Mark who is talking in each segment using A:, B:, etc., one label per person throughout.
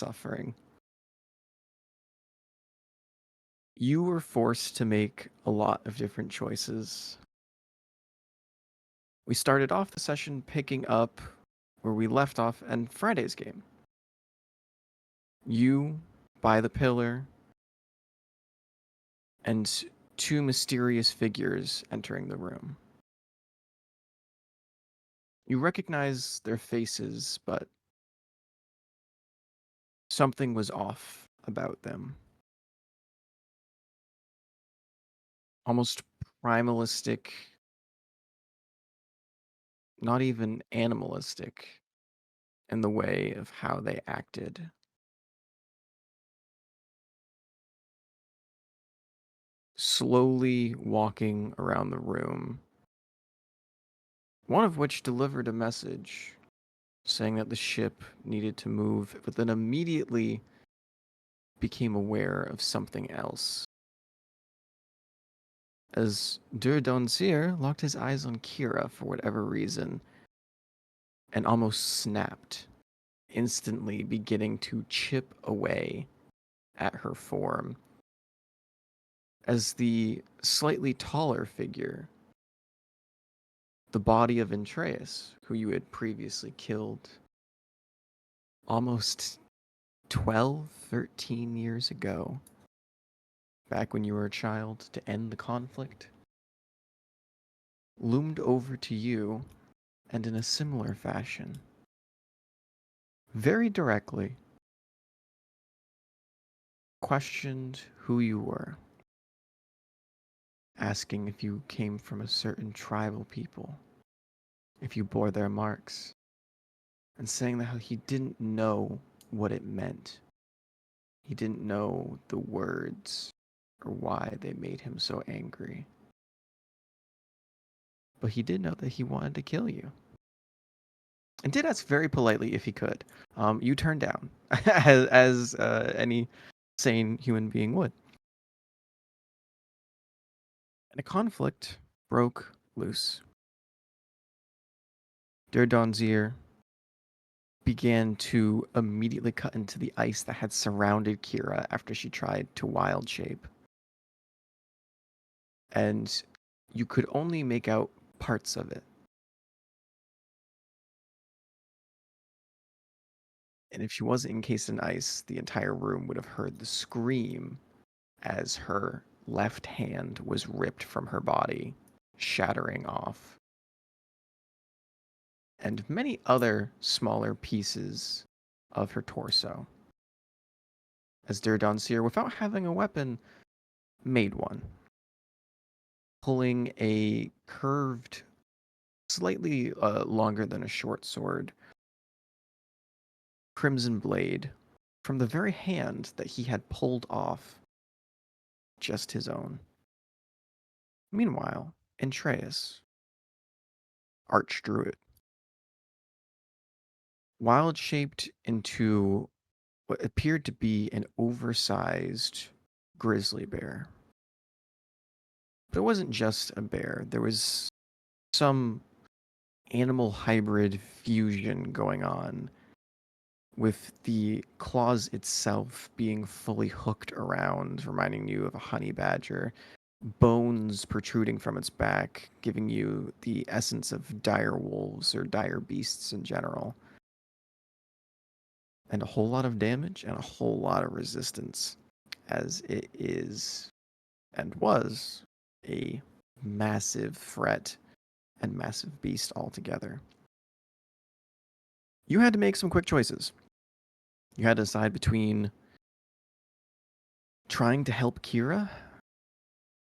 A: suffering. You were forced to make a lot of different choices. We started off the session picking up where we left off in Friday's game. You by the pillar and two mysterious figures entering the room. You recognize their faces, but something was off about them. Almost primalistic, not even animalistic in the way of how they acted. Slowly walking around the room, one of which delivered a message saying that the ship needed to move, but then immediately became aware of something else. As Duradon locked his eyes on Kira for whatever reason and almost snapped, instantly beginning to chip away at her form. As the slightly taller figure, the body of Intreus, who you had previously killed almost 12, 13 years ago, back when you were a child, to end the conflict, loomed over to you and in a similar fashion, very directly, questioned who you were, asking if you came from a certain tribal people, if you bore their marks, and saying that how he didn't know what it meant. He didn't know the words or why they made him so angry. But he did know that he wanted to kill you. And did ask very politely if he could. You turned down, as any sane human being would. And a conflict broke loose. Duradon began to immediately cut into the ice that had surrounded Kira after she tried to wild shape. And you could only make out parts of it. And if she wasn't encased in ice, the entire room would have heard the scream as her left hand was ripped from her body, shattering off. And many other smaller pieces of her torso. As Duradon, without having a weapon, made one. Pulling a curved, slightly longer than a short sword, crimson blade from the very hand that he had pulled off just his own. Meanwhile, Entreus, Archdruid, wild shaped into what appeared to be an oversized grizzly bear. But it wasn't just a bear, there was some animal hybrid fusion going on, with the claws itself being fully hooked around, reminding you of a honey badger, bones protruding from its back, giving you the essence of dire wolves or dire beasts in general. And a whole lot of damage and a whole lot of resistance, as it is and was a massive threat and massive beast altogether. You had to make some quick choices. You had to decide between trying to help Kira,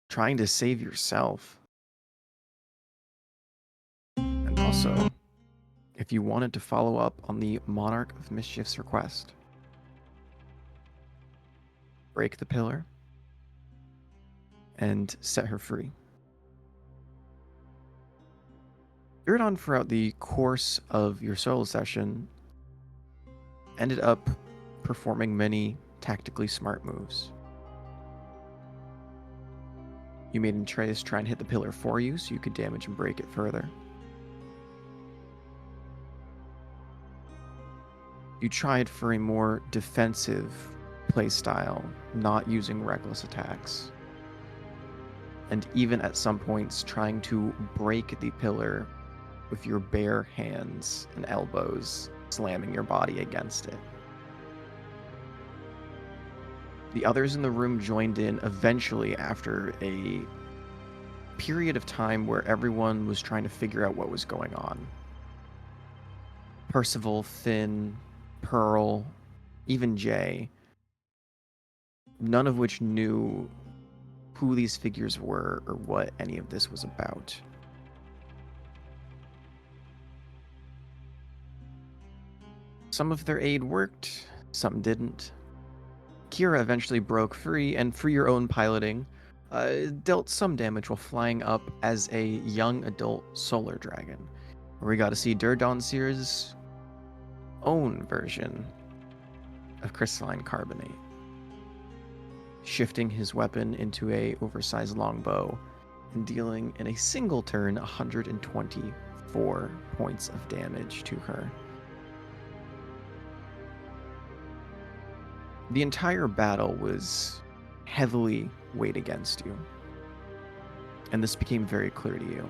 A: trying to save yourself, and also if you wanted to follow up on the Monarch of Mischief's request. Break the pillar and set her free. Duradon, throughout the course of your solo session, ended up performing many tactically smart moves. You made Entreus try and hit the pillar for you so you could damage and break it further. You tried for a more defensive playstyle, not using reckless attacks. And even at some points trying to break the pillar with your bare hands and elbows, slamming your body against it. The others in the room joined in eventually after a period of time where everyone was trying to figure out what was going on. Percival, Finn, Pearl, even Jay, none of which knew who these figures were or what any of this was about. Some of their aid worked, some didn't. Kira eventually broke free, and through your own piloting, dealt some damage while flying up as a young adult solar dragon, where we got to see Duradon Seer's own version of crystalline carbonate, shifting his weapon into a oversized longbow and dealing in a single turn 124 points of damage to her. The entire battle was heavily weighed against you, and this became very clear to you,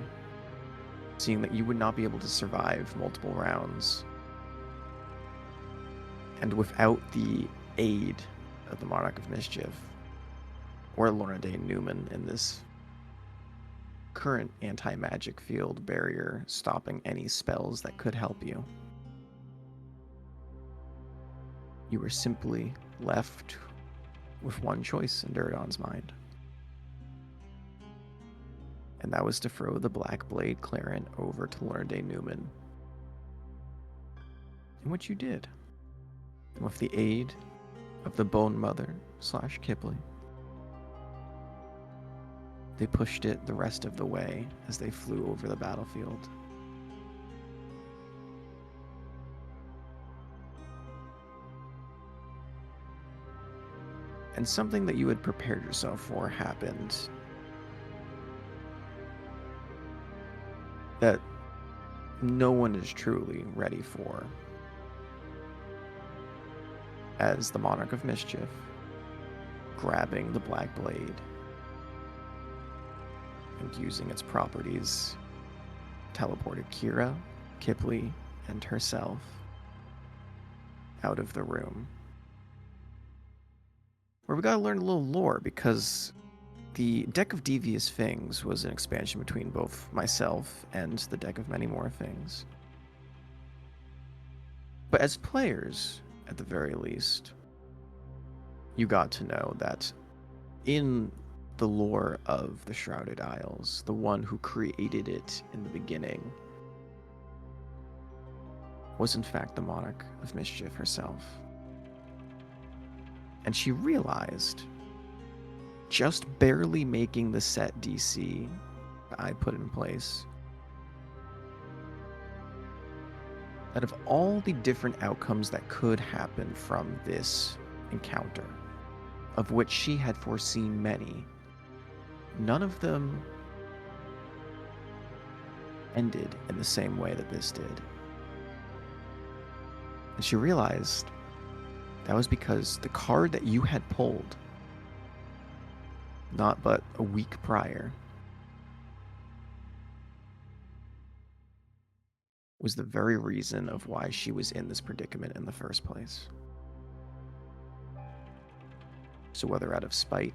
A: seeing that you would not be able to survive multiple rounds. And without the aid of the Monarch of Mischief, or Lorna Day Newman in this current anti-magic field barrier stopping any spells that could help you, you were simply left with one choice in Duradon's mind. And that was to throw the Black Blade Clarent over to Lorna Day Newman. And what you did. And with the aid of the Bone Mother / Kipley, they pushed it the rest of the way as they flew over the battlefield. And something that you had prepared yourself for happened that no one is truly ready for, as the Monarch of Mischief, grabbing the Black Blade and using its properties, teleported Kira, Kipley, and herself out of the room. Where we gotta learn a little lore, because the Deck of Devious Things was an expansion between both myself and the Deck of Many More Things. But as players, at the very least, you got to know that in the lore of the Shrouded Isles, the one who created it in the beginning was in fact the Monarch of Mischief herself. And she realized, just barely making the set DC that I put in place, that of all the different outcomes that could happen from this encounter, of which she had foreseen many, none of them ended in the same way that this did. And she realized that was because the card that you had pulled, not but a week prior, was the very reason of why she was in this predicament in the first place. So whether out of spite,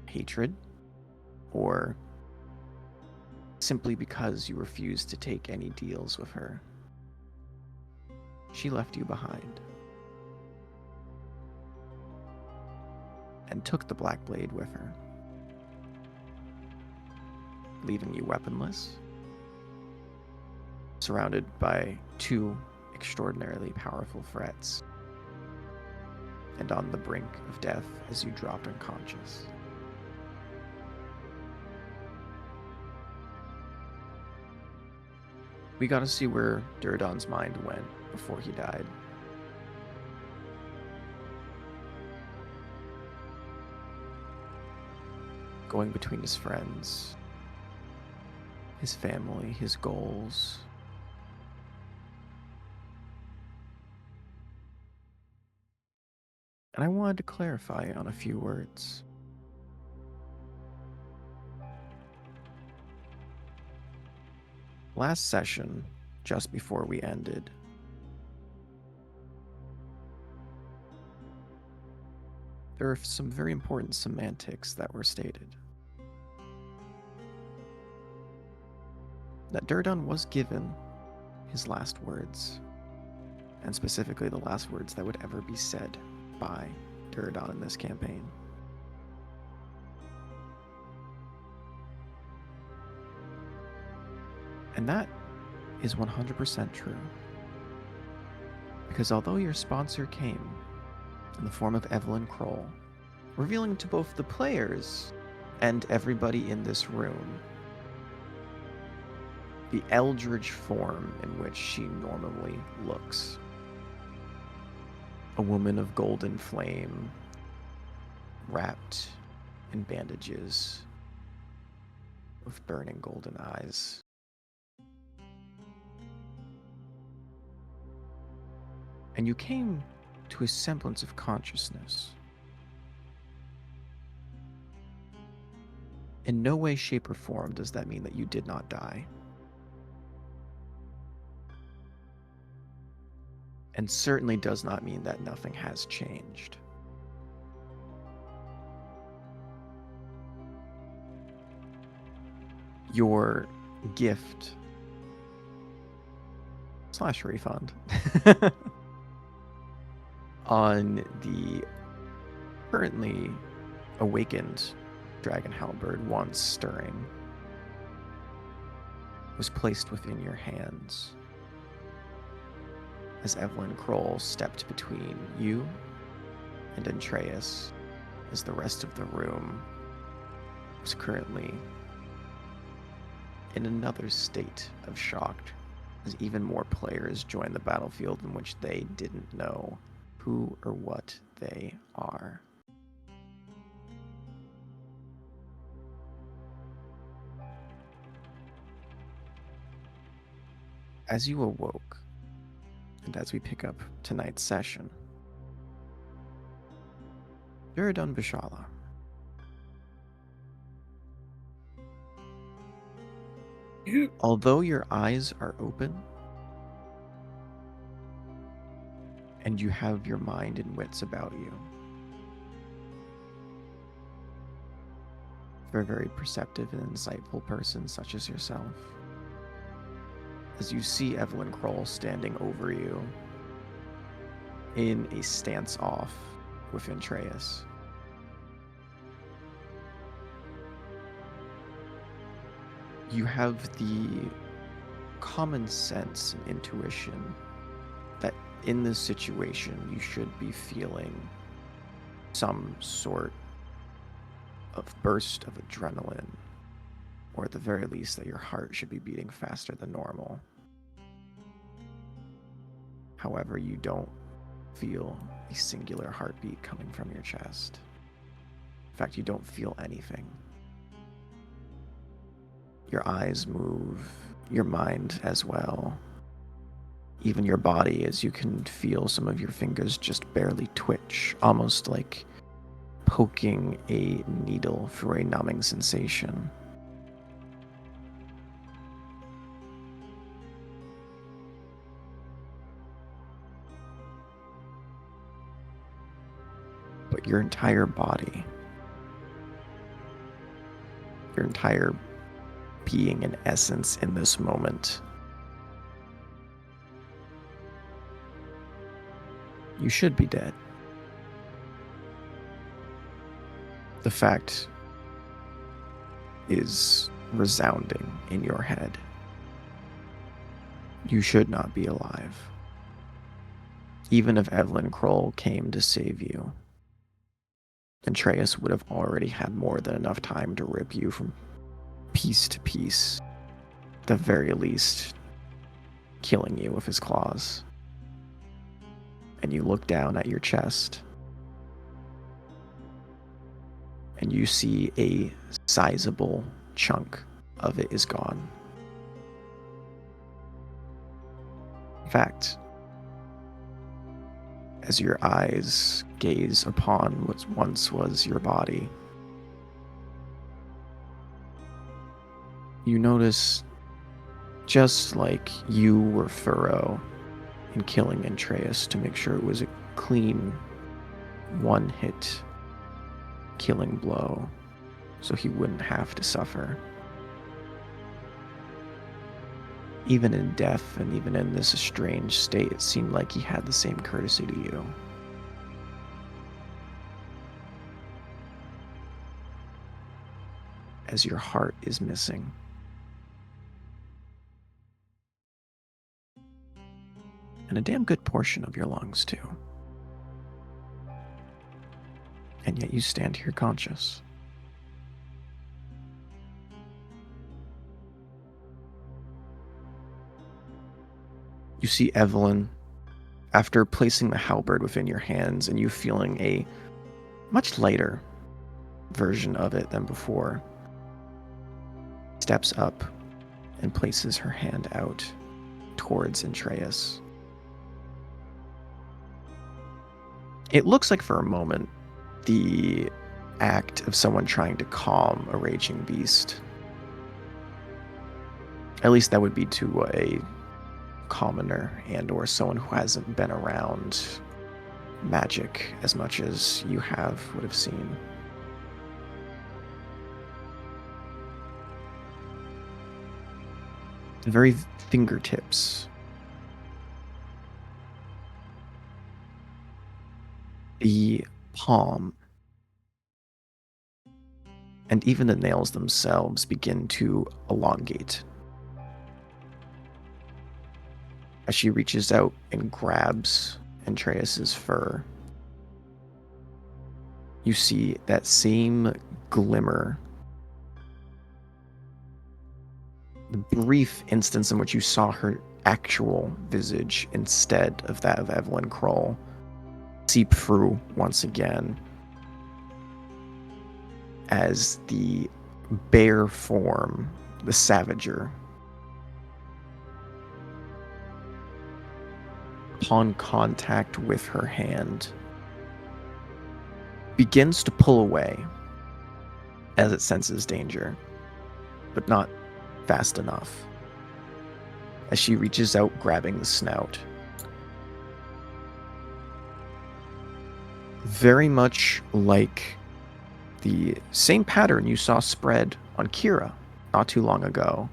A: hatred, or simply because you refused to take any deals with her, she left you behind and took the Black Blade with her, leaving you weaponless, surrounded by two extraordinarily powerful threats, and on the brink of death as you dropped unconscious. We got to see where Duradon's mind went before he died. Going between his friends, his family, his goals, and I wanted to clarify on a few words. Last session, just before we ended, there are some very important semantics that were stated. That Duradon was given his last words, and specifically the last words that would ever be said by Duradon in this campaign. And that is 100% true. Because although your sponsor came in the form of Evelyn Kroll, revealing to both the players and everybody in this room the eldritch form in which she normally looks. A woman of golden flame, wrapped in bandages, with burning golden eyes. And you came to a semblance of consciousness. In no way, shape, or form does that mean that you did not die. And certainly does not mean that nothing has changed. Your gift / refund on the currently awakened dragon halberd, once stirring, was placed within your hands as Evelyn Kroll stepped between you and Andreas, as the rest of the room was currently in another state of shock, as even more players joined the battlefield in which they didn't know who or what they are. As you awoke, and as we pick up tonight's session, Duradon Bishala, although your eyes are open and you have your mind and wits about you, for a very perceptive and insightful person such as yourself, as you see Evelyn Kroll standing over you in a stance off with Andreas, you have the common sense and intuition that in this situation you should be feeling some sort of burst of adrenaline, or at the very least that your heart should be beating faster than normal. However, you don't feel a singular heartbeat coming from your chest. In fact, you don't feel anything. Your eyes move, your mind as well. Even your body, as you can feel some of your fingers just barely twitch, almost like poking a needle through a numbing sensation. But your entire body, your entire being and essence in this moment, you should be dead. The fact is resounding in your head. You should not be alive. Even if Evelyn Kroll came to save you, Andreas would have already had more than enough time to rip you from piece to piece, at the very least, killing you with his claws. And you look down at your chest, and you see a sizable chunk of it is gone. In fact, as your eyes gaze upon what once was your body. You notice, just like you were thorough in killing Antreus to make sure it was a clean, one-hit killing blow, so he wouldn't have to suffer. Even in death and even in this estranged state, it seemed like he had the same courtesy to you. As your heart is missing. And a damn good portion of your lungs, too. And yet you stand here conscious. You see Evelyn, after placing the halberd within your hands and you feeling a much lighter version of it than before, steps up and places her hand out towards Antreus. It looks like for a moment the act of someone trying to calm a raging beast. At least that would be to a commoner and or someone who hasn't been around magic as much as you would have seen. The very fingertips, the palm, and even the nails themselves begin to elongate. As she reaches out and grabs Antreus's fur, you see that same glimmer, the brief instance in which you saw her actual visage instead of that of Evelyn Kroll, seep through once again as the bare form, the Savager, upon contact with her hand, begins to pull away as it senses danger, but not fast enough. As she reaches out, grabbing the snout. Very much like the same pattern you saw spread on Kira not too long ago,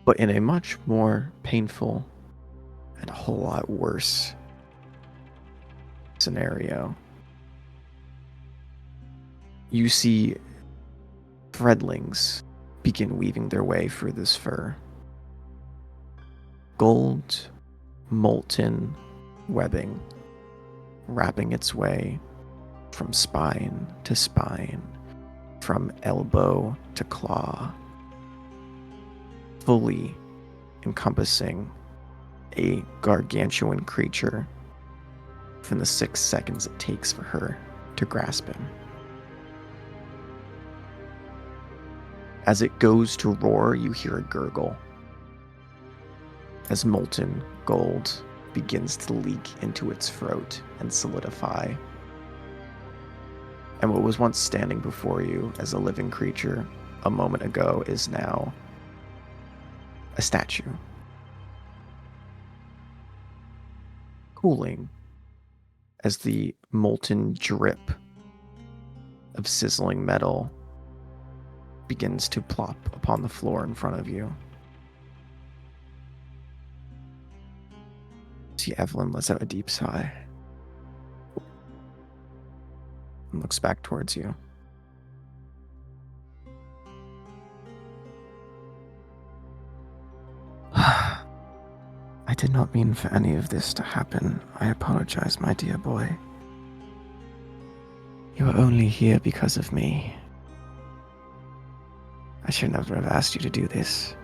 A: but in a much more painful and a whole lot worse scenario. You see threadlings begin weaving their way through this fur. Gold, molten webbing wrapping its way from spine to spine, from elbow to claw, fully encompassing a gargantuan creature from the 6 seconds it takes for her to grasp him. As it goes to roar, you hear a gurgle as molten gold begins to leak into its throat and solidify. And what was once standing before you as a living creature a moment ago is now a statue. Cooling as the molten drip of sizzling metal begins to plop upon the floor in front of you. See, Evelyn lets out a deep sigh and looks back towards you. I did not mean for any of this to happen. I apologize, my dear boy. You are only here because of me. I should never have asked you to do this.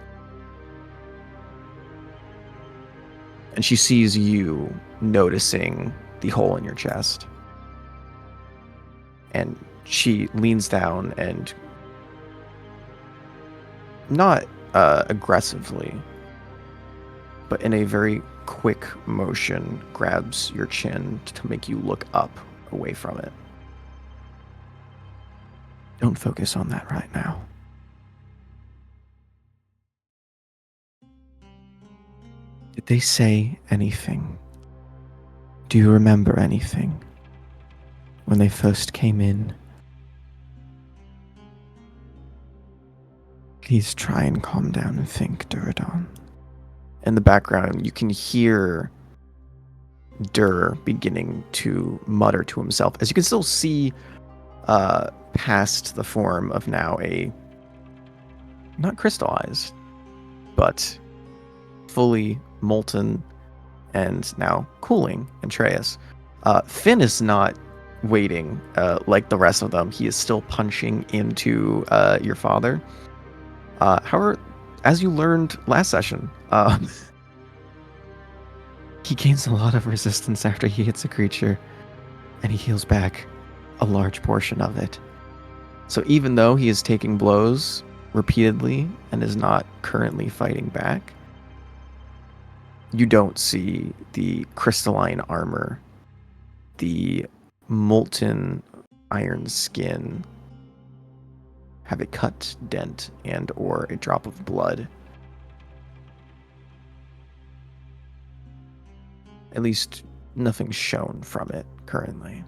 A: And she sees you noticing the hole in your chest. And she leans down and, not aggressively, but in a very quick motion grabs your chin to make you look up away from it. Don't focus on that right now. Did they say anything? Do you remember anything when they first came in? Please try and calm down and think, Duradon. In the background, you can hear Dur beginning to mutter to himself, as you can still see past the form of now a, not crystallized, but fully molten and now cooling Atreus. Finn is not waiting like the rest of them. He is still punching into your father. However, as you learned last session, he gains a lot of resistance after he hits a creature, and he heals back a large portion of it. So even though he is taking blows repeatedly and is not currently fighting back, you don't see the crystalline armor, the molten iron skin have a cut, dent, and or a drop of blood. At least nothing's shown from it currently.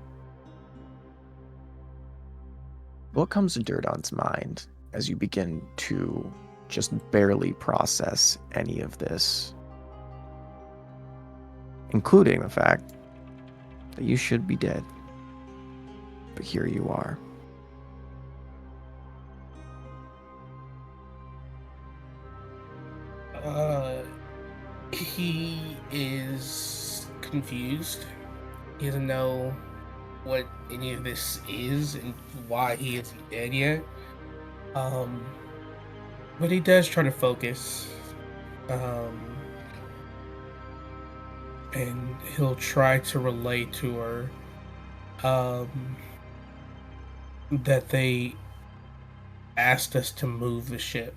A: What comes to Duradon's mind as you begin to just barely process any of this? Including the fact that you should be dead. But here you are.
B: He is confused. He doesn't know what any of this is and why he isn't dead yet. But he does try to focus. And he'll try to relate to her that they asked us to move the ship.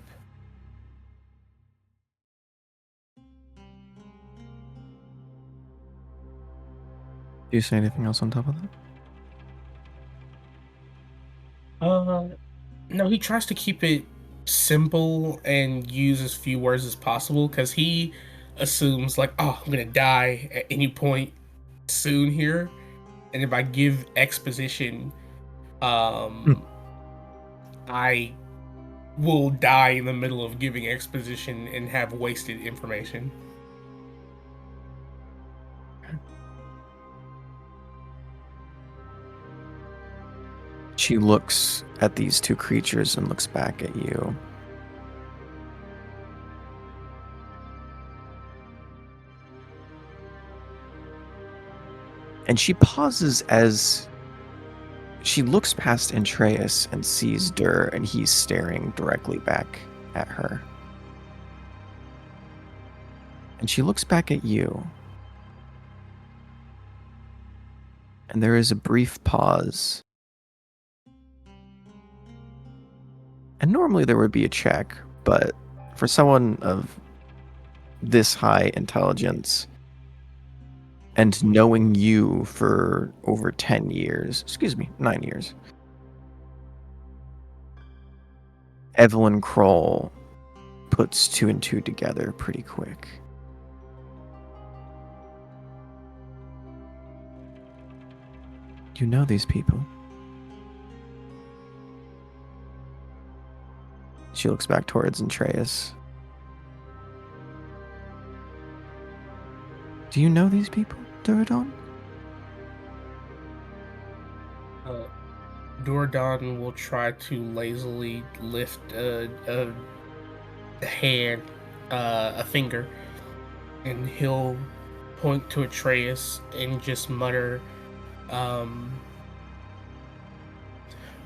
A: Do you say anything else on top of that?
B: No, he tries to keep it simple and use as few words as possible because he assumes like, oh, I'm gonna die at any point soon here, and if I give exposition, I will die in the middle of giving exposition and have wasted information.
A: She looks at these two creatures and looks back at you. And she pauses as she looks past Atreus and sees Dur, and he's staring directly back at her. And she looks back at you. And there is a brief pause. And normally there would be a check, but for someone of this high intelligence and knowing you for over 10 years, 9 years, Evelyn Kroll puts 2 and 2 together pretty quick. You know these people. She looks back towards Atreus. Do you know these people, Duradon?
B: Duradon will try to lazily lift a hand, a finger, and he'll point to Atreus and just mutter,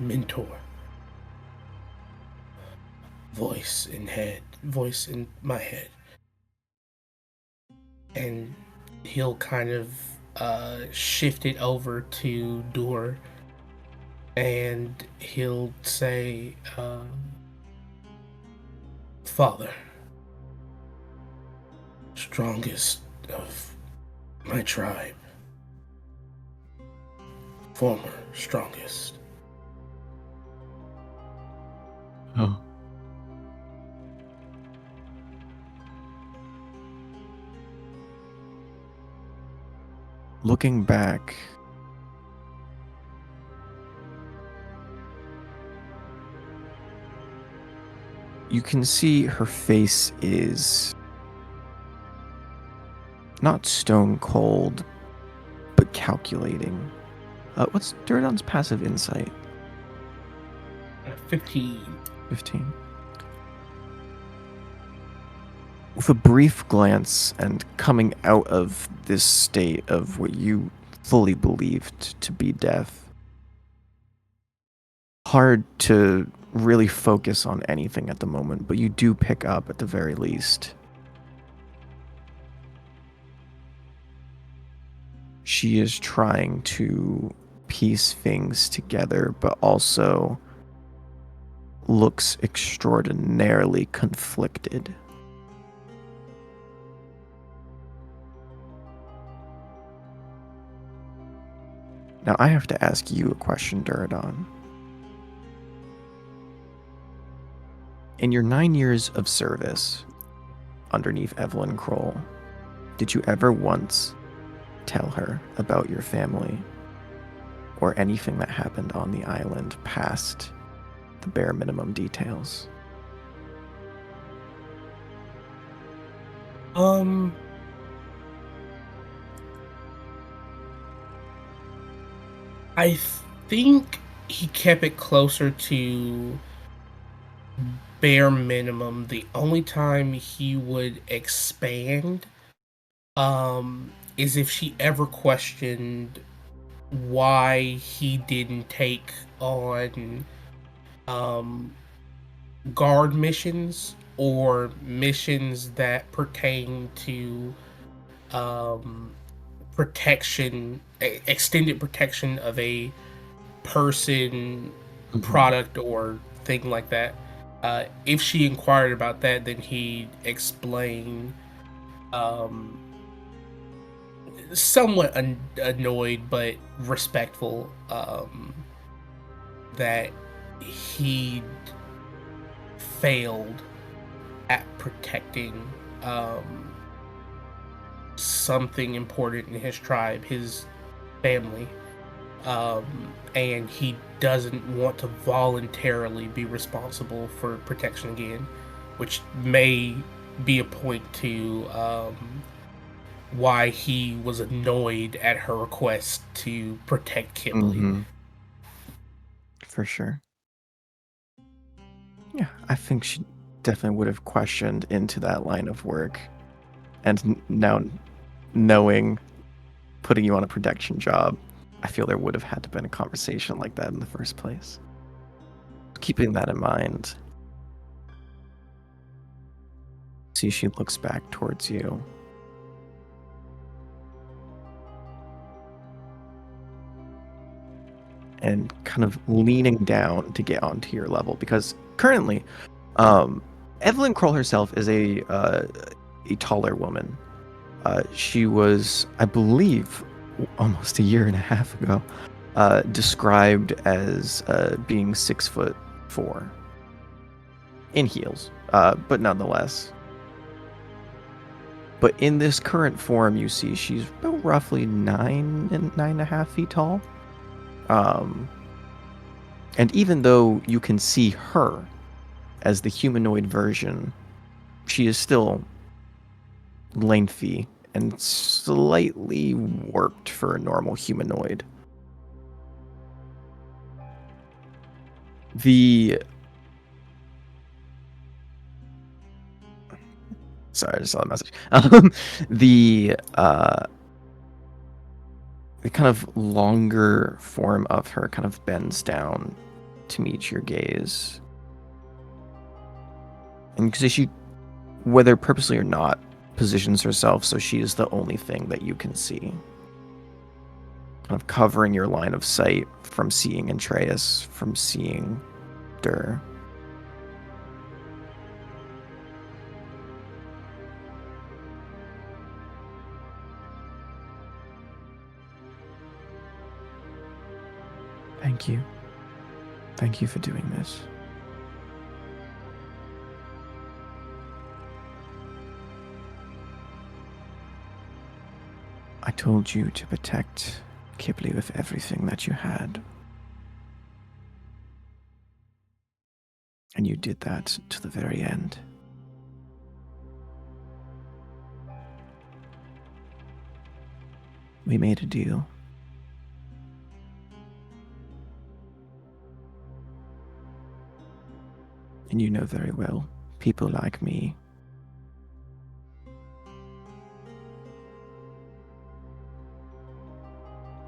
B: mentor. Voice in my head. And he'll kind of shift it over to Dur, and he'll say, Father, Strongest of my tribe. Former strongest.
A: Oh. Looking back, you can see her face is not stone cold, but calculating. What's Duradon's passive insight?
B: 15.
A: 15. With a brief glance and coming out of this state of what you fully believed to be death, hard to really focus on anything at the moment, but you do pick up at the very least. She is trying to piece things together, but also looks extraordinarily conflicted. Now, I have to ask you a question, Duradon. In your 9 years of service underneath Evelyn Kroll, did you ever once tell her about your family or anything that happened on the island past the bare minimum details?
B: I think he kept it closer to bare minimum. The only time he would expand is if she ever questioned why he didn't take on um guard missions or missions that pertain to um protection, extended protection of a person,
A: Mm-hmm.
B: product, or thing like that. If she inquired about that, then he'd explain, um, somewhat annoyed but respectful, that he failed at protecting um, something important in his tribe, his family, and he doesn't want to voluntarily be responsible for protection again, which may be a point to why he was annoyed at her request to protect Kimberly.
A: Mm-hmm. For sure. Yeah, I think she definitely would have questioned into that line of work. And now, knowing putting you on a production job, I feel there would have had to been a conversation like that in the first place. Keeping that in mind, see, she looks back towards you. And kind of leaning down to get onto your level, because currently, Evelyn Kroll herself is a taller woman. She was, I believe, almost a year and a half ago, described as being 6'4" in heels, but nonetheless. But in this current form, you see she's about roughly 9.5 feet tall. And even though you can see her as the humanoid version, she is still lengthy and slightly warped for a normal humanoid. The Sorry, I just saw the message. The the kind of longer form of her kind of bends down to meet your gaze, and because she, whether purposely or not, positions herself so she is the only thing that you can see, kind of covering your line of sight from seeing Atreus, from seeing Dur. Thank you. Thank you for doing this. I told you to protect Kipley with everything that you had. And you did that to the very end. We made a deal. And you know very well, people like me,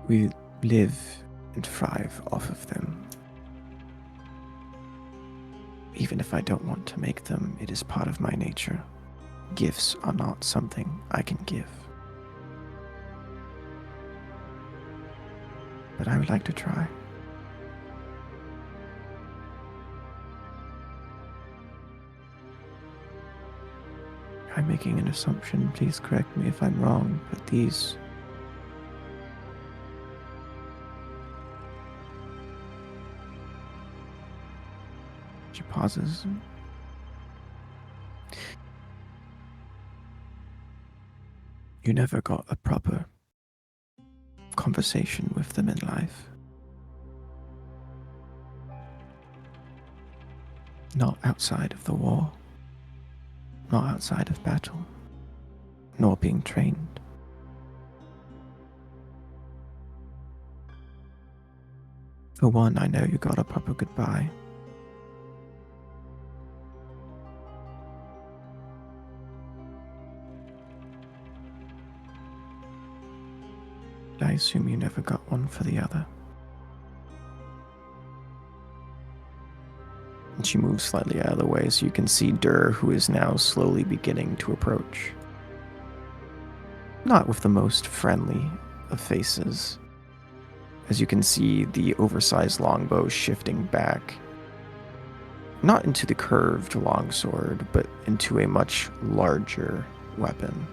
A: we live and thrive off of them. Even if I don't want to make them, it is part of my nature. Gifts are not something I can give. But I would like to try. I'm making an assumption, please correct me if I'm wrong, but these she pauses. You never got a proper conversation with them in life. Not outside of the war. Not outside of battle. Nor being trained. For one, I know you got a proper goodbye. I assume you never got one for the other. And she moves slightly out of the way so you can see Dur, who is now slowly beginning to approach. Not with the most friendly of faces, as you can see the oversized longbow shifting back, not into the curved longsword, but into a much larger weapon.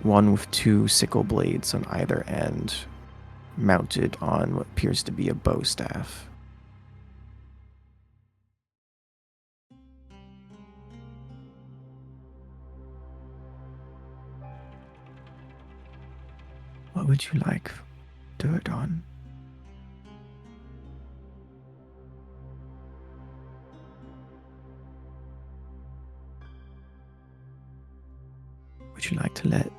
A: One with two sickle blades on either end, mounted on what appears to be a bow staff. What would you like, Duradon? Would you like to let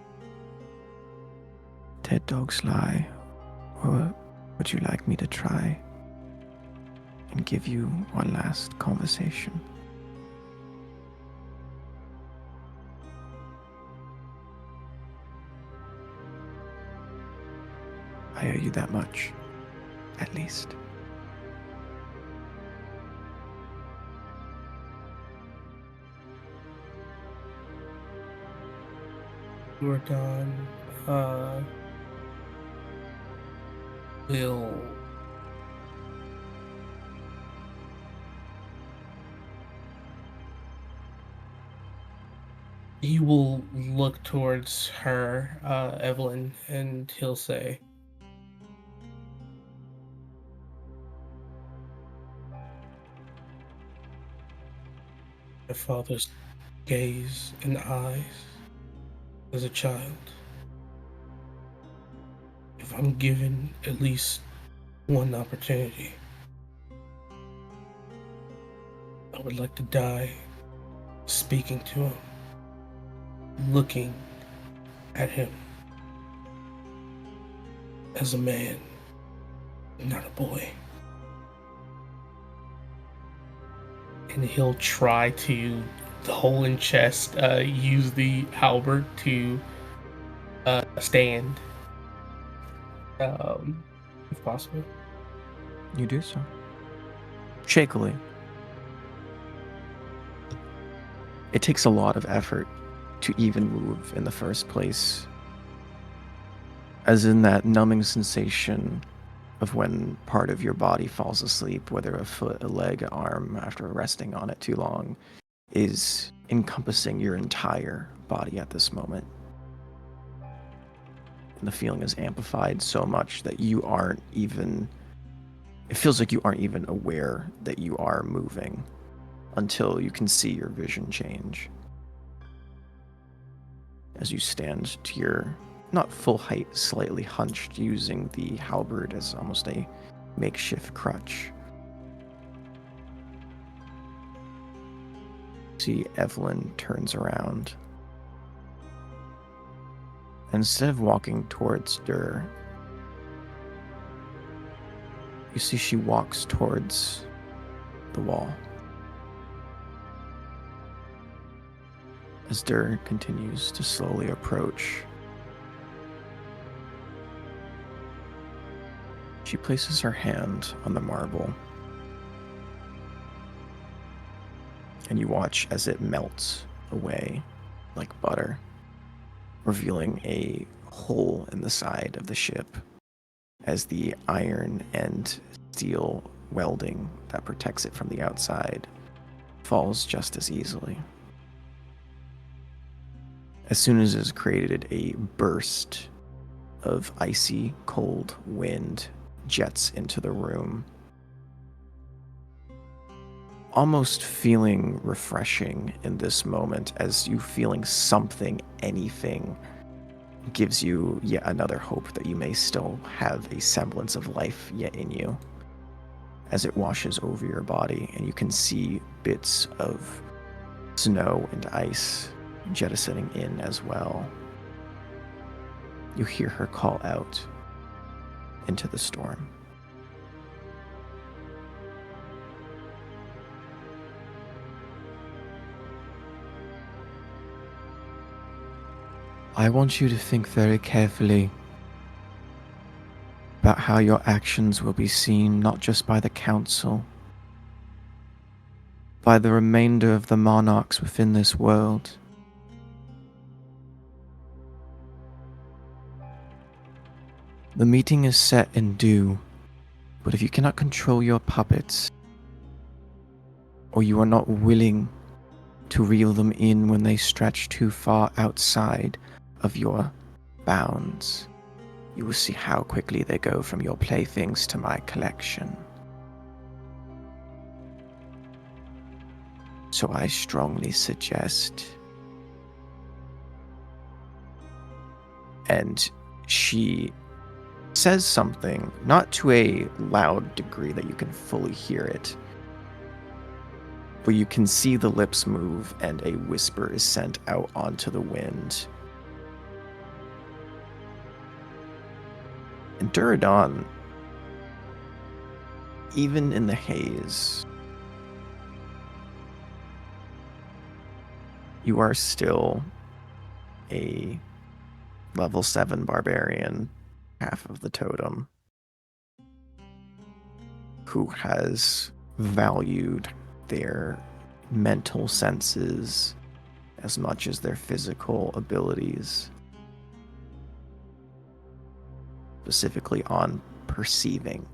A: dead dogs lie, or would you like me to try and give you one last conversation? I owe you that much, at least.
B: Duradon will he will look towards her, Evelyn, and he'll say, "My father's gaze and eyes as a child. If I'm given at least one opportunity, I would like to die speaking to him, looking at him as a man, not a boy." And he'll try to, the hole in chest, use the halberd to stand, if possible.
A: You do so. Shakily. It takes a lot of effort to even move in the first place. As in that numbing sensation of when part of your body falls asleep, whether a foot, a leg, an arm, after resting on it too long, is encompassing your entire body at this moment. And the feeling is amplified so much that you aren't even It feels like you aren't even aware that you are moving until you can see your vision change. As you stand to your not full height, slightly hunched, using the halberd as almost a makeshift crutch. See, Evelyn turns around. Instead of walking towards Dur, you see she walks towards the wall. As Dur continues to slowly approach, she places her hand on the marble, and you watch as it melts away like butter, revealing a hole in the side of the ship as the iron and steel welding that protects it from the outside falls just as easily. As soon as it is created, a burst of icy cold wind jets into the room, almost feeling refreshing in this moment, as you feeling something, anything, gives you yet another hope that you may still have a semblance of life yet in you. As it washes over your body, and you can see bits of snow and ice jettisoning in as well. You hear her call out into the storm. I want you to think very carefully about how your actions will be seen not just by the Council, by the remainder of the monarchs within this world. The meeting is set and due, but if you cannot control your puppets, or you are not willing to reel them in when they stretch too far outside of your bounds, you will see how quickly they go from your playthings to my collection. So I strongly suggest. And she says something, not to a loud degree that you can fully hear it, but you can see the lips move and a whisper is sent out onto the wind. And Duradon, even in the haze, you are still a level 7 barbarian, half of the totem, who has valued their mental senses as much as their physical abilities, specifically on perceiving.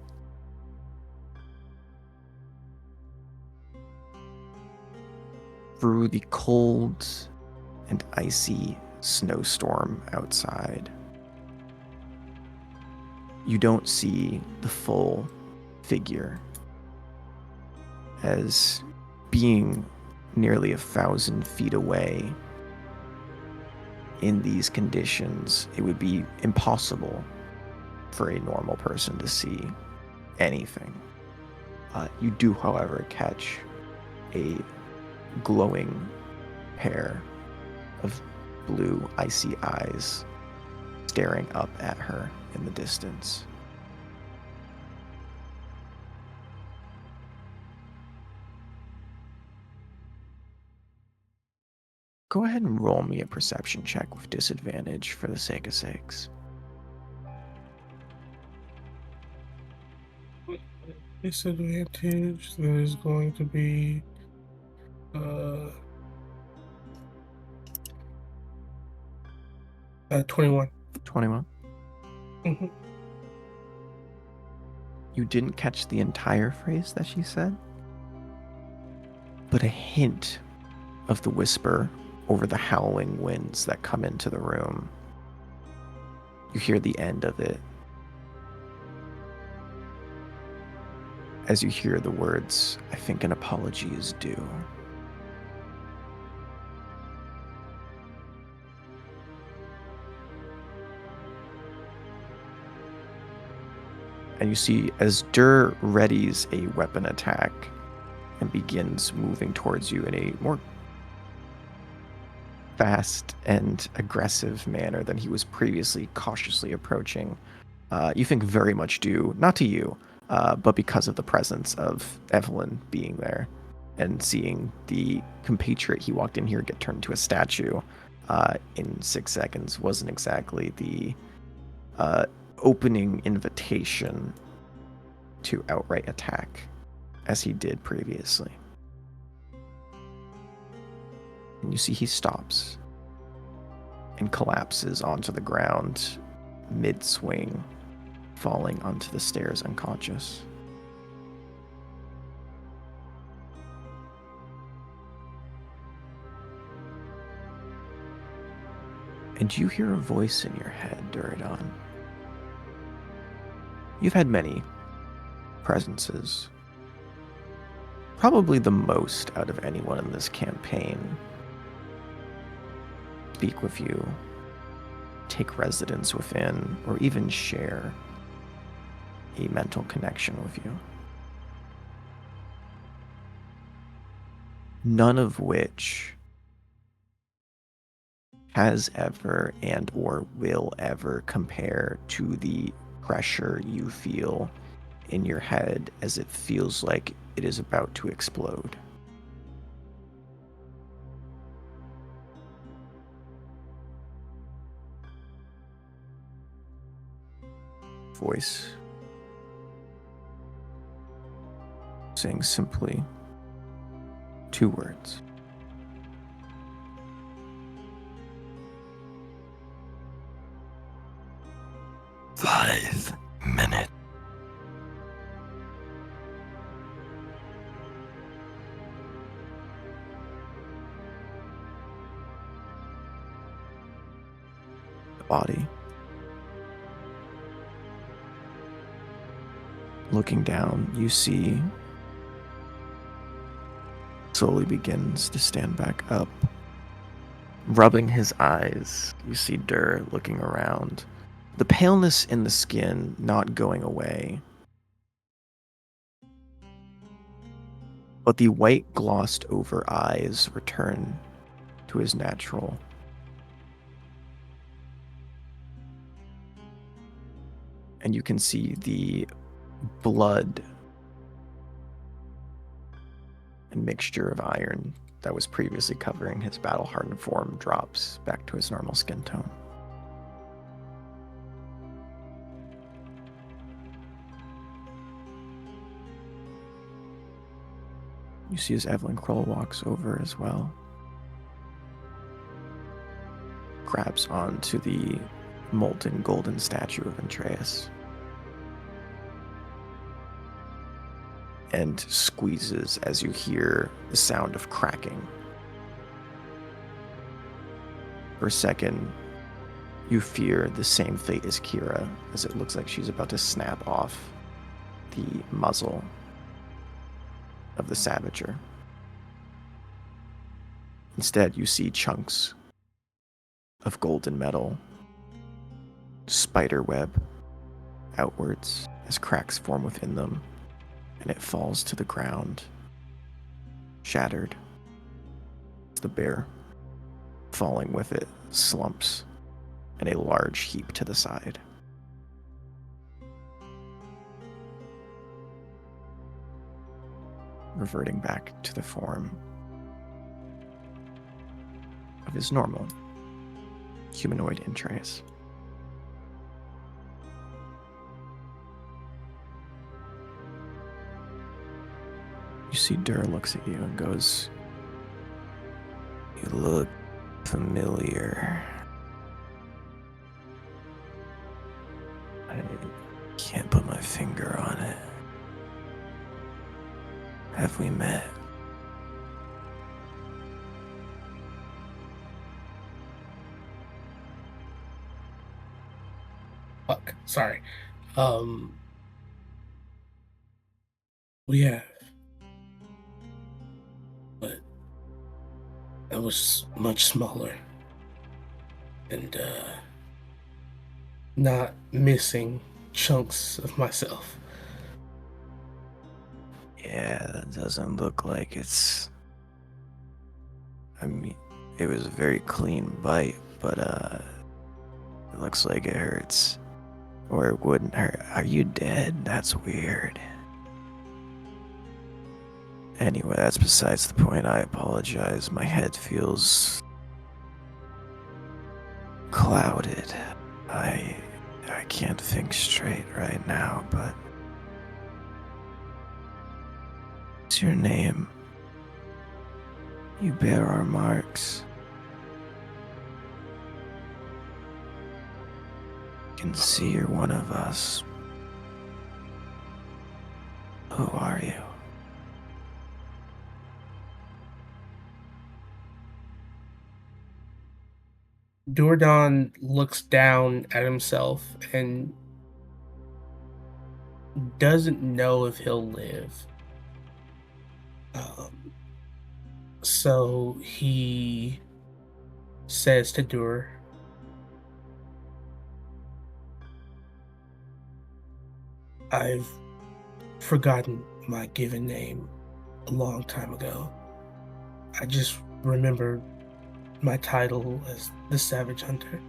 A: Through the cold and icy snowstorm outside, you don't see the full figure, as being nearly 1,000 feet away in these conditions, it would be impossible for a normal person to see anything. You do, however, catch a glowing pair of blue, icy eyes staring up at her in the distance. Go ahead and roll me a perception check with disadvantage for the sake of sakes.
B: Disadvantage, that is going to be 21.
A: 21.
B: Mm-hmm.
A: You didn't catch the entire phrase that she said, but a hint of the whisper over the howling winds that come into the room. You hear the end of it. as you hear the words, "I think an apology is due." And you see as Dur readies a weapon attack and begins moving towards you in a more fast and aggressive manner than he was previously cautiously approaching, you think very much due, not to you, but because of the presence of Evelyn being there and seeing the compatriot he walked in here get turned into a statue in 6 seconds wasn't exactly the opening invitation to outright attack as he did previously. And you see he stops and collapses onto the ground mid-swing, falling onto the stairs unconscious. And you hear a voice in your head, Duradon. You've had many presences, probably the most out of anyone in this campaign, speak with you, take residence within, or even share a mental connection with you. None of which has ever and or will ever compare to the pressure you feel in your head as it feels like it is about to explode. Voice saying simply 2 words. 5 minutes. The body. Looking down, you see slowly begins to stand back up. Rubbing his eyes, you see Dur looking around. The paleness in the skin not going away, but the white glossed over eyes return to his natural. And you can see the blood and mixture of iron that was previously covering his battle-hardened form drops back to his normal skin tone. You see as Evelyn Kroll walks over as well, grabs onto the molten golden statue of Andreas, and squeezes as you hear the sound of cracking. For a second, you fear the same fate as Kira, as it looks like she's about to snap off the muzzle of the Savager. Instead, you see chunks of golden metal spiderweb outwards as cracks form within them, and it falls to the ground, shattered. The bear, falling with it, slumps in a large heap to the side. Reverting back to the form of his normal humanoid Andreas. You see Dur looks at you and goes, "You look familiar. I can't put my finger on it. Have we met?"
B: Fuck. Sorry. Um, We have, but I was much smaller and not missing chunks of myself.
A: Yeah, that doesn't look like it's. I mean, it was a very clean bite, but it looks like it hurts. Or it wouldn't hurt. Are you dead? That's weird. Anyway, that's besides the point. I apologize. My head feels clouded. I I can't think straight right now, but what's your name? You bear our marks. Can see you're one of us. Who are you?
B: Duradon looks down at himself and doesn't know if he'll live. Um, so he says to Dur, I've forgotten my given name a long time ago. I just remember my title as the Savage Hunter.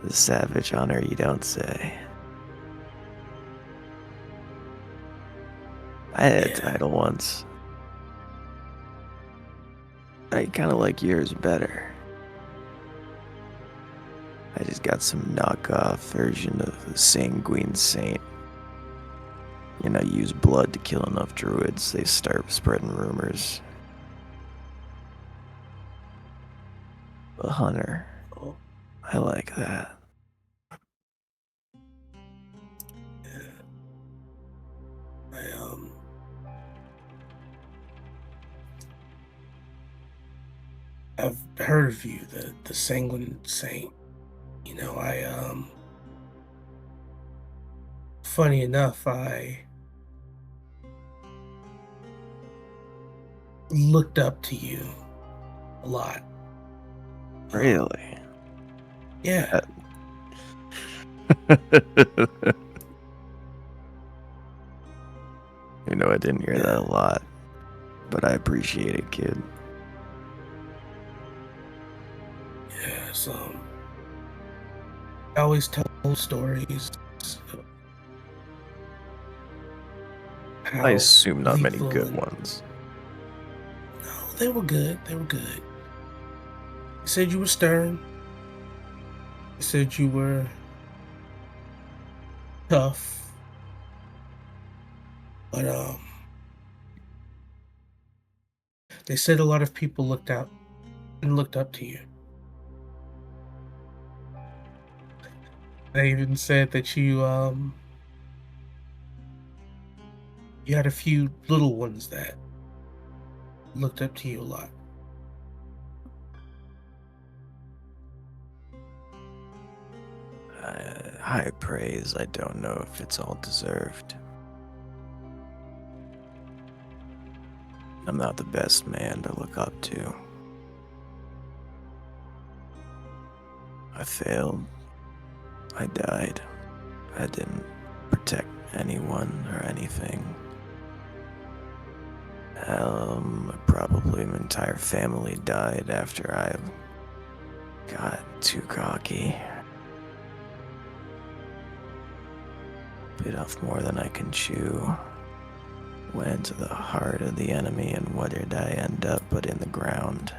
A: The savage honor, you don't say. I had a
B: Yeah,
A: title once. I kind of like yours better. I just got some knockoff version of the Sanguine Saint. You know, use blood to kill enough druids, they start spreading rumors. A hunter.
B: oh,
A: I like that.
B: yeah. I I've heard of you, the Sanguine Saint. You know, funny enough, I looked up to you a lot. Um,
A: Really?
B: yeah,
A: You know, I didn't hear that
B: yeah,
A: a lot, but I appreciate it, kid.
B: yeah. So I always tell stories of
A: I
B: how
A: assume not many
B: lethal
A: good
B: and
A: ones.
B: no, they were good. They were good. You said you were stern. You said you were tough, but they said a lot of people looked out and looked up to you. They even said that you had a few little ones that looked up to you a lot.
A: High praise, I don't know if it's all deserved. I'm not the best man to look up to. I failed. I died. I didn't protect anyone or anything. Probably my entire family died after I got too cocky. Bit off more than I can chew. Went into the heart of the enemy, and where did I end up but in the ground?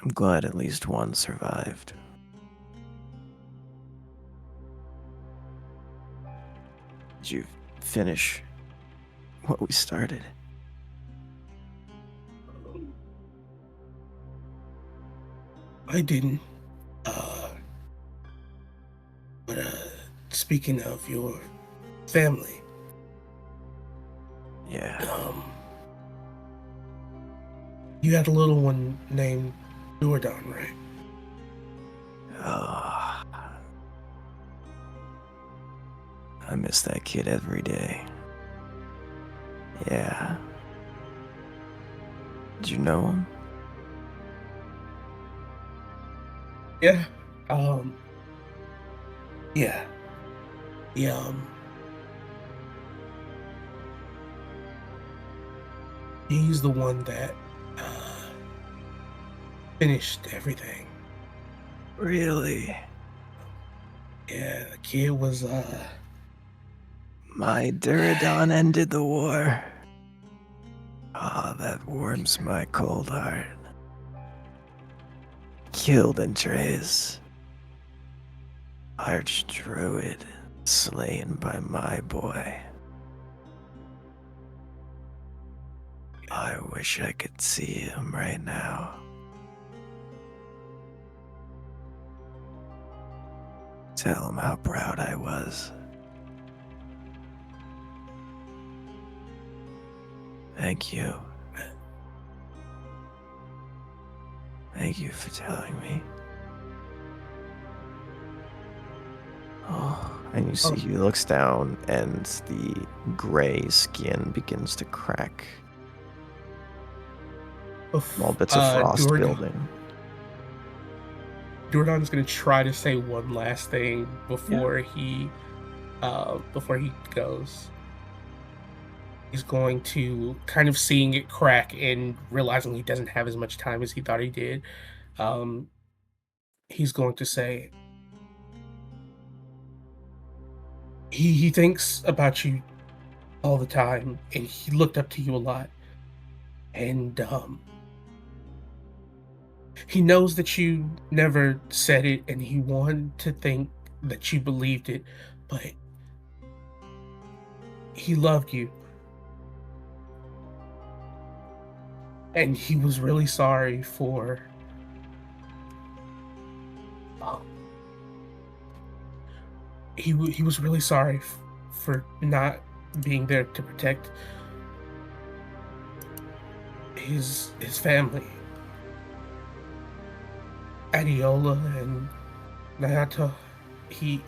A: I'm glad at least one survived. Did you finish what we started?
B: Um, I didn't. Uh, but speaking of your family,
A: Yeah.
B: um, You had a little one named Duradon, right?
C: Oh, I miss that kid every day. Yeah. Did you know him?
B: Yeah. Yeah. Yeah. He's the one that uh, finished everything.
C: Really?
B: Yeah, the kid was
C: My Duradon ended the war. Ah, that warms my cold heart. Killed Andres, Archdruid, slain by my boy. I wish I could see him right now. Tell him how proud I was. Thank you. Thank you for telling me.
A: Oh, and you see
B: oh,
A: he looks down and the gray skin begins to crack. Small bits of frost building.
B: Duradon's gonna try to say one last thing
C: Yeah.
B: before he goes. He's going to kind of seeing it crack and realizing he doesn't have as much time as he thought he did. Um, he's going to say he thinks about you all the time, and he looked up to you a lot, and he knows that you never said it, and he wanted to think that you believed it, but he loved you, and he was really sorry for um, he was really sorry for not being there to protect his family, Adiola and Nayata. He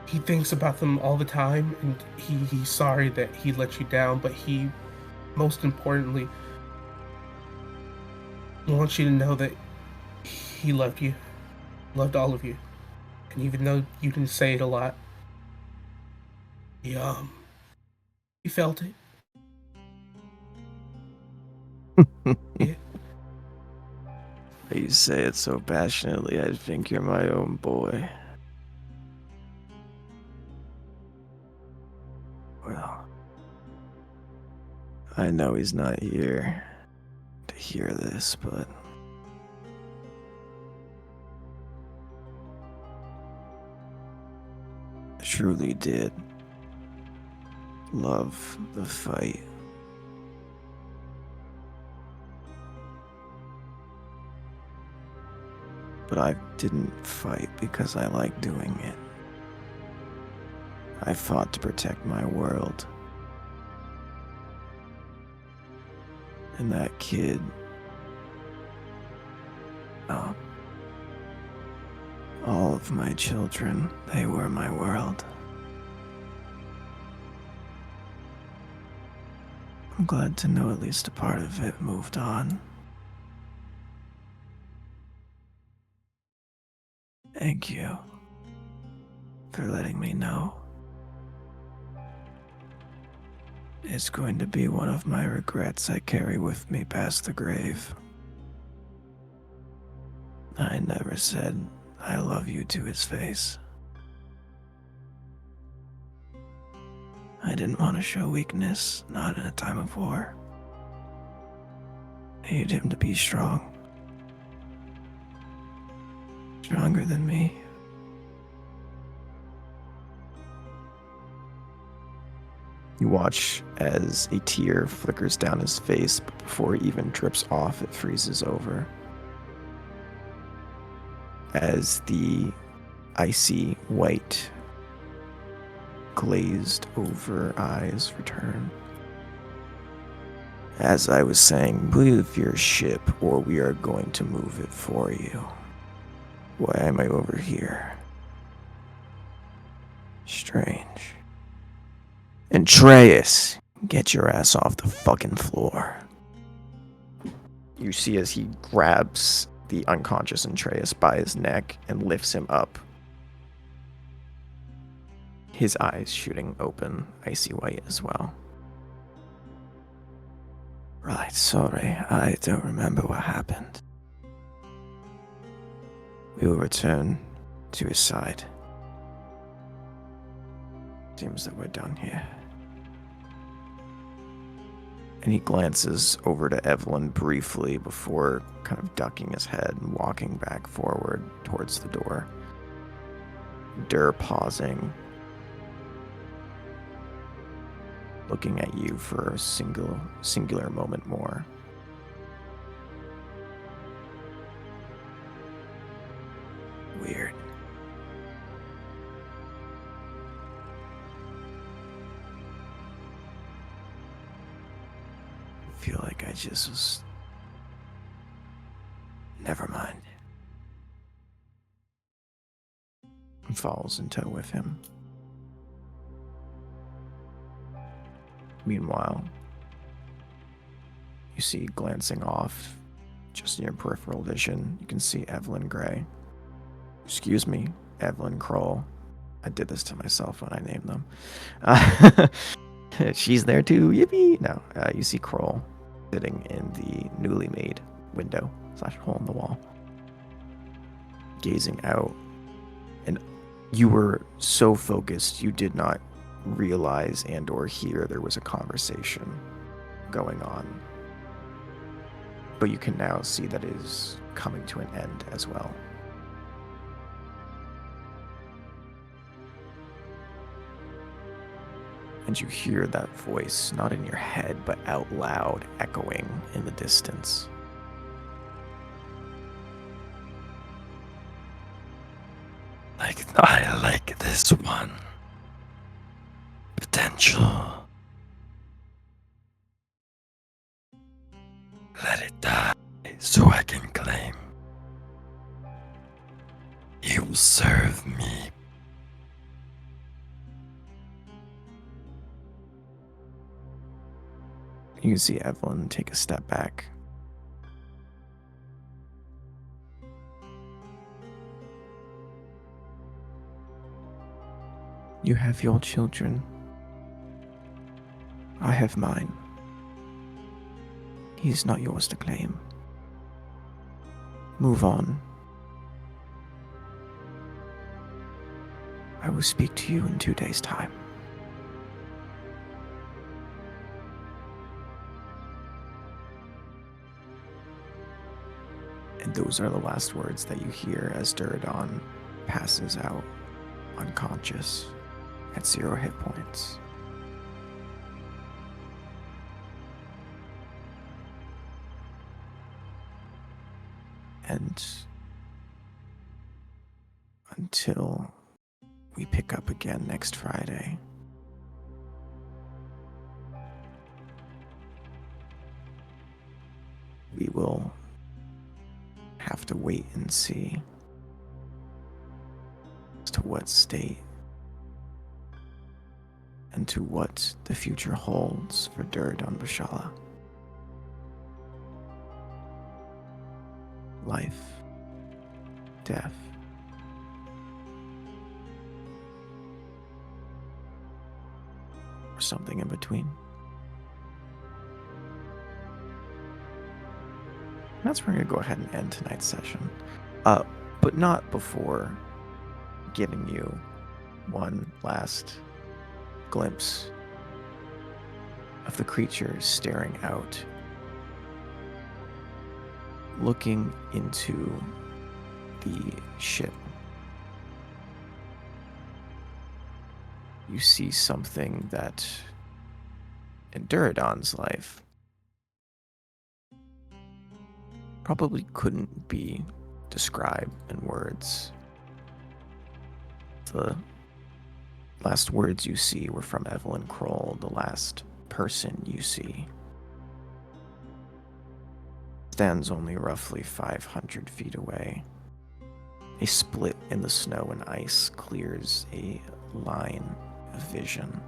B: he thinks about them all the time, and he's sorry that he let you down, but he most importantly wants you to know that he loved you, loved all of you, and even though you didn't say it a lot, he he felt it. Yeah.
C: You say it so passionately, I think you're my own boy. Well, I know he's not here to hear this, but I truly did love the fight. But I didn't fight because I like doing it. I fought to protect my world. And that kid, oh, all of my children, they were my world. I'm glad to know at least a part of it moved on. Thank you for letting me know. It's going to be one of my regrets I carry with me past the grave. I never said I love you to his face. I didn't want to show weakness, not in a time of war. I needed him to be strong. Stronger than me.
A: You watch as a tear flickers down his face, but before it even drips off, it freezes over. As the icy white glazed over eyes return.
C: As I was saying, move your ship or we are going to move it for you. Why am I over here? Strange. Andreas, get your ass off the fucking floor.
A: You see as he grabs the unconscious Atreus by his neck and lifts him up. His eyes shooting open, icy white as well.
C: Right, sorry, I don't remember what happened. We will return to his side. Seems that we're done here.
A: And he glances over to Evelyn briefly before kind of ducking his head and walking back forward towards the door. Dur pausing, looking at you for a singular moment more.
C: Weird. I feel like I just was... Never mind.
A: And follows in tow with him. Meanwhile, you see glancing off, just in your peripheral vision, you can see Evelyn Gray. Excuse me, Evelyn Kroll. I did this to myself when I named them. She's there too, yippee! No, you see Kroll sitting in the newly made window / hole in the wall, gazing out. And you were so focused, you did not realize and or hear there was a conversation going on. But you can now see that it is coming to an end as well. And you hear that voice, not in your head, but out loud, echoing in the distance.
C: I like this one. Potential. Let it die so I can claim. You will serve me.
A: You can see Evelyn take a step back. You have your children. I have mine. He is not yours to claim. Move on. I will speak to you in 2 days' time. And those are the last words that you hear as Duradon passes out, unconscious, at 0 hit points. And until we pick up again next Friday, we will have to wait and see as to what state and to what the future holds for Duradon Bashala. Life, death, or something in between. And that's where we're going to go ahead and end tonight's session. But not before giving you one last glimpse of the creature staring out, looking into the ship. You see something that in Duradon's life probably couldn't be described in words. The last words you see were from Evelyn Kroll, the last person you see stands only roughly 500 feet away. A split in the snow and ice clears a line of vision.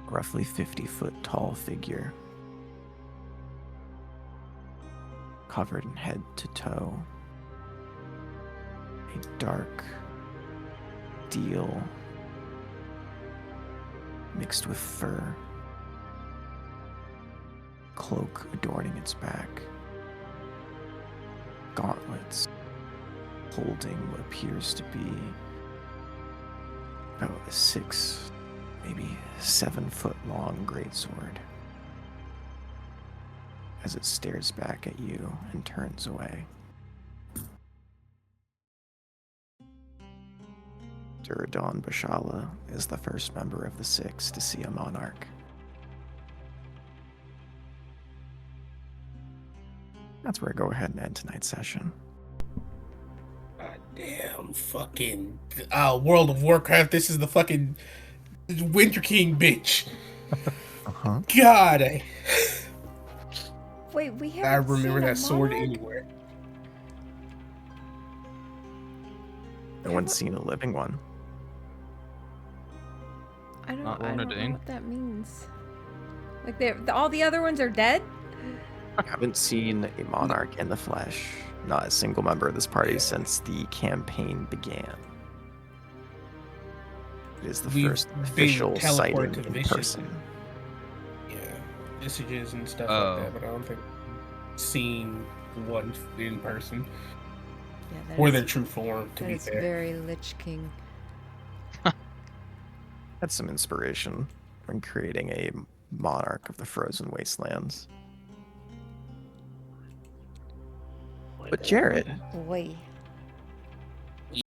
A: A roughly 50-foot tall figure, covered in head to toe. A dark deal mixed with fur. Cloak adorning its back. Gauntlets holding what appears to be about a 6, maybe 7-foot long greatsword. As it stares back at you and turns away. Duradon Bashala is the first member of the 6 to see a monarch. That's where I go ahead and end tonight's session.
B: God damn, fucking World of Warcraft. This is the fucking Winter King bitch.
A: Uh-huh.
B: God,
D: Wait, we haven't
B: I remember
D: seen a
B: that sword
D: monarch?
B: anywhere.
A: No one's seen a living one.
D: I don't
E: Not
D: know
E: Ornadine.
D: what that means. Like all the other ones are dead?
A: I haven't seen a monarch in the flesh. Not a single member of this party since the campaign began. It is the
B: We've
A: first
B: been
A: official
B: teleported
A: sighting
B: to
A: in
B: Vicious.
A: person.
B: Yeah, messages and stuff
E: Oh.
B: like that, but I don't think I've seen one in person
D: Yeah, that
B: or
D: is-
B: their true form. To
D: that
B: be
D: is
B: fair,
D: very Lich King.
A: Had some inspiration when creating a monarch of the frozen wastelands. But Jared,
D: Boy.